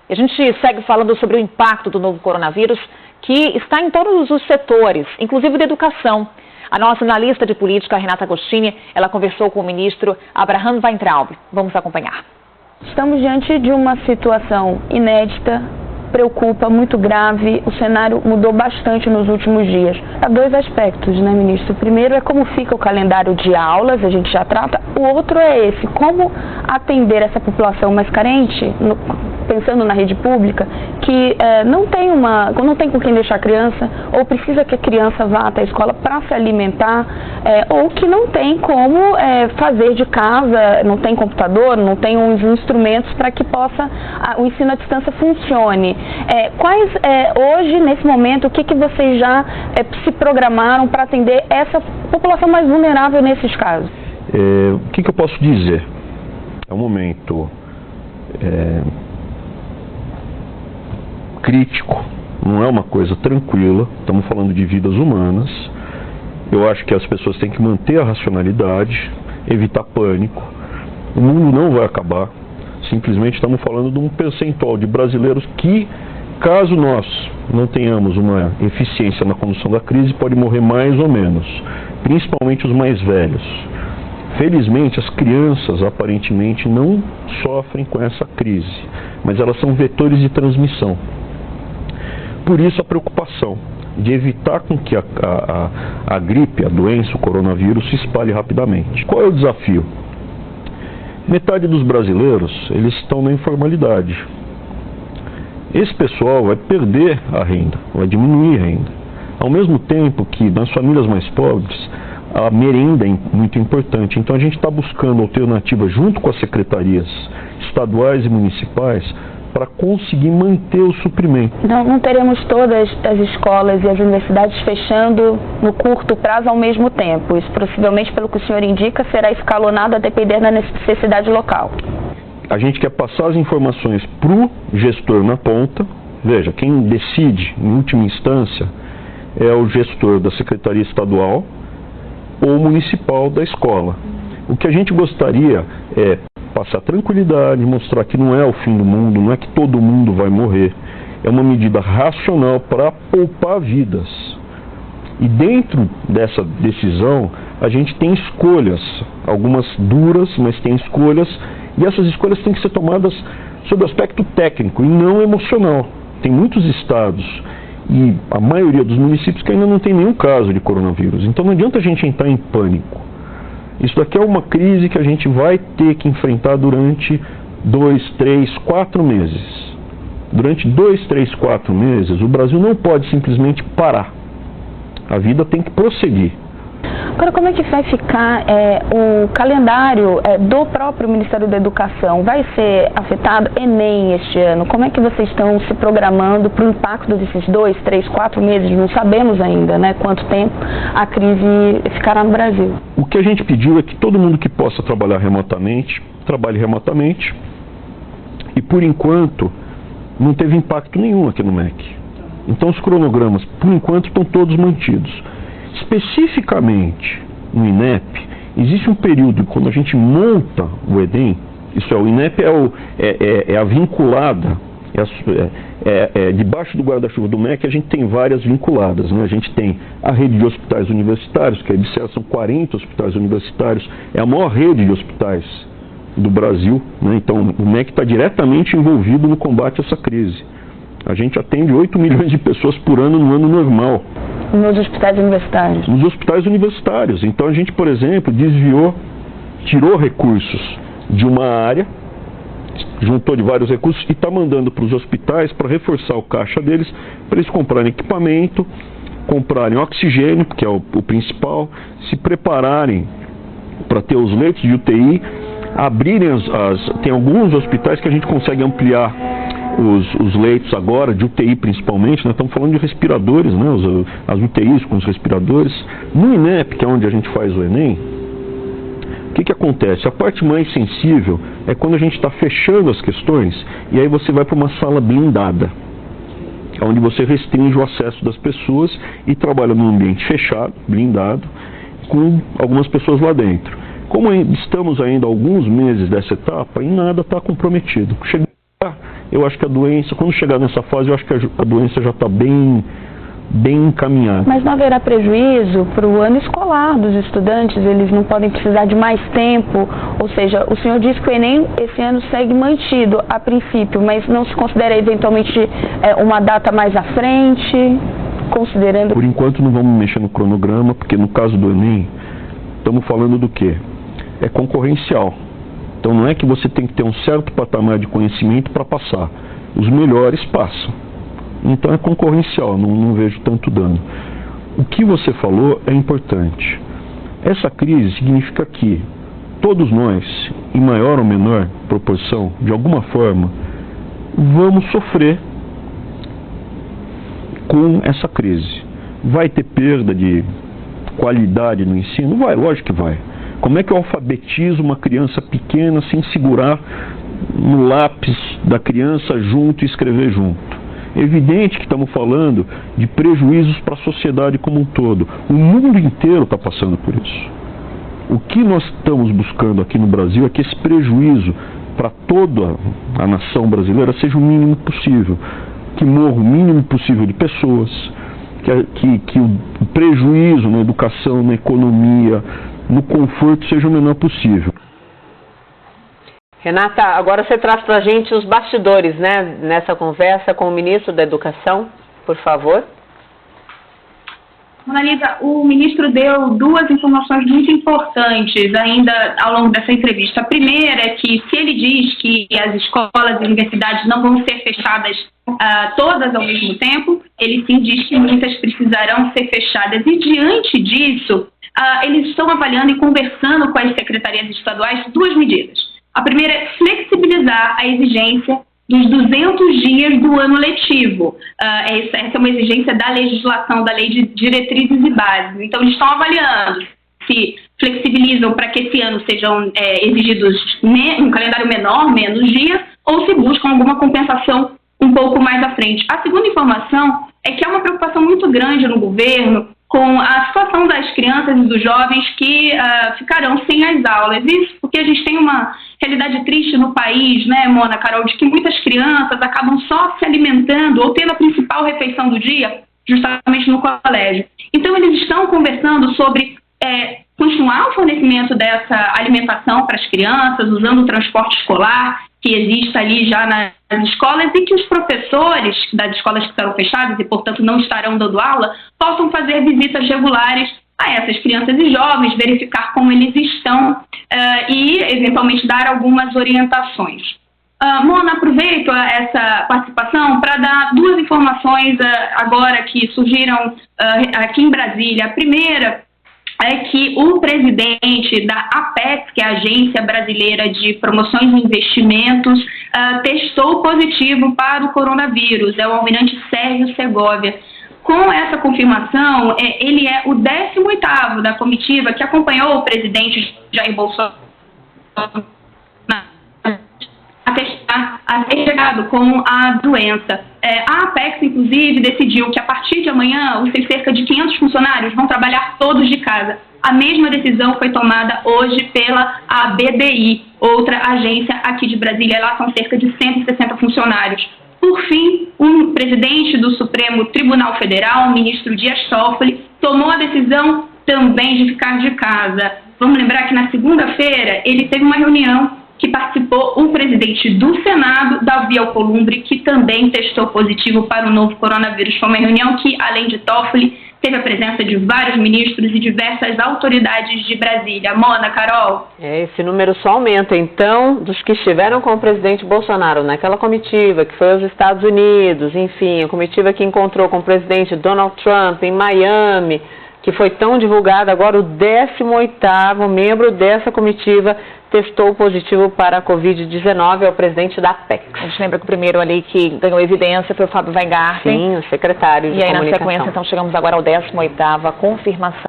E a gente segue falando sobre o impacto do novo coronavírus, que está em todos os setores, inclusive da educação. A nossa analista de política, Renata Agostini, ela conversou com o ministro Abraham Weintraub. Vamos acompanhar. Estamos diante de uma situação inédita, preocupa, muito grave. O cenário mudou bastante nos últimos dias. Há dois aspectos, né, ministro? O primeiro é como fica o calendário de aulas, a gente já trata. O outro é esse, como atender essa população mais carente, pensando na rede pública, que não tem com quem deixar a criança, ou precisa que a criança vá até a escola para se alimentar, ou que não tem como fazer de casa, não tem computador, não tem os instrumentos para que o ensino à distância funcione. Hoje, nesse momento, o que vocês já se programaram para atender essa população mais vulnerável nesses casos? O que eu posso dizer? É um momento crítico, não é uma coisa tranquila, estamos falando de vidas humanas. Eu acho que as pessoas têm que manter a racionalidade, evitar pânico. O mundo não vai acabar, simplesmente estamos falando de um percentual de brasileiros que, caso nós não tenhamos uma eficiência na condução da crise, pode morrer mais ou menos, principalmente os mais velhos. Felizmente, as crianças aparentemente não sofrem com essa crise, mas elas são vetores de transmissão. Por isso a preocupação de evitar com que a gripe, a doença, o coronavírus se espalhe rapidamente. Qual é o desafio? Metade dos brasileiros, eles estão na informalidade. Esse pessoal vai perder a renda, vai diminuir a renda. Ao mesmo tempo que nas famílias mais pobres, a merenda é muito importante. Então a gente está buscando alternativas junto com as secretarias estaduais e municipais para conseguir manter o suprimento. Não teremos todas as escolas e as universidades fechando no curto prazo ao mesmo tempo. Isso possivelmente, pelo que o senhor indica, será escalonado a depender da necessidade local. A gente quer passar as informações para o gestor na ponta. Veja, quem decide, em última instância, é o gestor da Secretaria Estadual ou municipal da escola. O que a gente gostaria é passar tranquilidade, mostrar que não é o fim do mundo, não é que todo mundo vai morrer. É uma medida racional para poupar vidas. E dentro dessa decisão, a gente tem escolhas, algumas duras, mas tem escolhas, e essas escolhas têm que ser tomadas sob o aspecto técnico e não emocional. Tem muitos estados e a maioria dos municípios que ainda não tem nenhum caso de coronavírus. Então não adianta a gente entrar em pânico. Isso daqui é uma crise que a gente vai ter que enfrentar durante 2, 3, 4 meses. Durante 2, 3, 4 meses, o Brasil não pode simplesmente parar. A vida tem que prosseguir. Agora, como é que vai ficar o calendário do próprio Ministério da Educação? Vai ser afetado Enem este ano? Como é que vocês estão se programando para o impacto desses 2, 3, 4 meses? Não sabemos ainda, né, quanto tempo a crise ficará no Brasil. O que a gente pediu é que todo mundo que possa trabalhar remotamente, trabalhe remotamente. E, por enquanto, não teve impacto nenhum aqui no MEC. Então, os cronogramas, por enquanto, estão todos mantidos. Especificamente no INEP, existe um período quando a gente monta o Enem, isso é, o INEP é a vinculada, debaixo do guarda-chuva do MEC a gente tem várias vinculadas, né? A gente tem a rede de hospitais universitários, que são 40 hospitais universitários, é a maior rede de hospitais do Brasil, né? Então o MEC está diretamente envolvido no combate a essa crise. A gente atende 8 milhões de pessoas por ano no ano normal. Nos hospitais universitários? Nos hospitais universitários. Então a gente, por exemplo, tirou recursos de uma área, juntou de vários recursos e está mandando para os hospitais para reforçar o caixa deles, para eles comprarem equipamento, comprarem oxigênio, que é o principal, se prepararem para ter os leitos de UTI, abrirem tem alguns hospitais que a gente consegue ampliar os leitos agora, de UTI principalmente, nós estamos falando de respiradores, né? As UTIs com os respiradores. No INEP, que é onde a gente faz o Enem, o que acontece? A parte mais sensível é quando a gente está fechando as questões e aí você vai para uma sala blindada, onde você restringe o acesso das pessoas e trabalha num ambiente fechado, blindado, com algumas pessoas lá dentro. Como estamos ainda há alguns meses dessa etapa, em nada está comprometido. Chegando lá, eu acho que a doença, quando chegar nessa fase, eu acho que a doença já está bem encaminhada. Mas não haverá prejuízo para o ano escolar dos estudantes? Eles não podem precisar de mais tempo? Ou seja, o senhor disse que o Enem esse ano segue mantido a princípio, mas não se considera eventualmente uma data mais à frente, considerando... Por enquanto não vamos mexer no cronograma, porque no caso do Enem, estamos falando do quê? É concorrencial. Então não é que você tem que ter um certo patamar de conhecimento para passar. Os melhores passam. Então é concorrencial, não vejo tanto dano. O que você falou é importante. Essa crise significa que todos nós, em maior ou menor proporção, de alguma forma, vamos sofrer com essa crise. Vai ter perda de qualidade no ensino? Vai, lógico que vai. Como é que eu alfabetizo uma criança pequena sem segurar no lápis da criança junto e escrever junto? É evidente que estamos falando de prejuízos para a sociedade como um todo. O mundo inteiro está passando por isso. O que nós estamos buscando aqui no Brasil é que esse prejuízo para toda a nação brasileira seja o mínimo possível. Que morra o mínimo possível de pessoas, que o prejuízo na educação, na economia, no conforto seja o menor possível. Renata, agora você traz para a gente os bastidores, né, nessa conversa com o ministro da Educação, por favor. Mona Lisa, o ministro deu duas informações muito importantes ainda ao longo dessa entrevista. A primeira é que, se ele diz que as escolas e universidades não vão ser fechadas todas ao mesmo tempo, ele sim diz que muitas precisarão ser fechadas. E, diante disso, eles estão avaliando e conversando com as secretarias estaduais duas medidas. A primeira é flexibilizar a exigência dos 200 dias do ano letivo. Essa é uma exigência da legislação, da Lei de Diretrizes e Bases. Então, eles estão avaliando se flexibilizam para que esse ano sejam exigidos um calendário menor, menos dias, ou se buscam alguma compensação um pouco mais à frente. A segunda informação é que há uma preocupação muito grande no governo com a situação das crianças e dos jovens que ficarão sem as aulas. Isso porque a gente tem uma realidade triste no país, né, Mona, Carol, de que muitas crianças acabam só se alimentando ou tendo a principal refeição do dia justamente no colégio. Então, eles estão conversando sobre continuar o fornecimento dessa alimentação para as crianças, usando o transporte escolar que exista ali já nas escolas, e que os professores das escolas que serão fechadas e, portanto, não estarão dando aula, possam fazer visitas regulares a essas crianças e jovens, verificar como eles estão e, eventualmente, dar algumas orientações. Mona, aproveito essa participação para dar duas informações agora que surgiram aqui em Brasília. A primeira é que o presidente da APEX, que é a Agência Brasileira de Promoções e Investimentos, testou positivo para o coronavírus. É o almirante Sérgio Segovia. Com essa confirmação, ele é o 18º da comitiva que acompanhou o presidente Jair Bolsonaro a ter chegado com a doença. A APEX, inclusive, decidiu que a partir de amanhã os seus cerca de 500 funcionários vão trabalhar todos de casa. A mesma decisão foi tomada hoje pela BBI, outra agência aqui de Brasília. Lá são cerca de 160 funcionários. Por fim, o presidente do Supremo Tribunal Federal, o ministro Dias Toffoli, tomou a decisão também de ficar de casa. Vamos lembrar que na segunda-feira ele teve uma reunião que participou o presidente do Senado, Davi Alcolumbre, que também testou positivo para o novo coronavírus. Foi uma reunião que, além de Toffoli, teve a presença de vários ministros e diversas autoridades de Brasília. Mona, Carol? Esse número só aumenta, então, dos que estiveram com o presidente Bolsonaro naquela comitiva, que foi aos Estados Unidos, enfim, a comitiva que encontrou com o presidente Donald Trump em Miami, que foi tão divulgada. Agora o 18º membro dessa comitiva testou positivo para a Covid-19, é o presidente da APEX. A gente lembra que o primeiro ali que ganhou evidência foi o Fábio Weingarten. Sim, o secretário de comunicação. E aí, na sequência, então, chegamos agora ao 18º confirmação.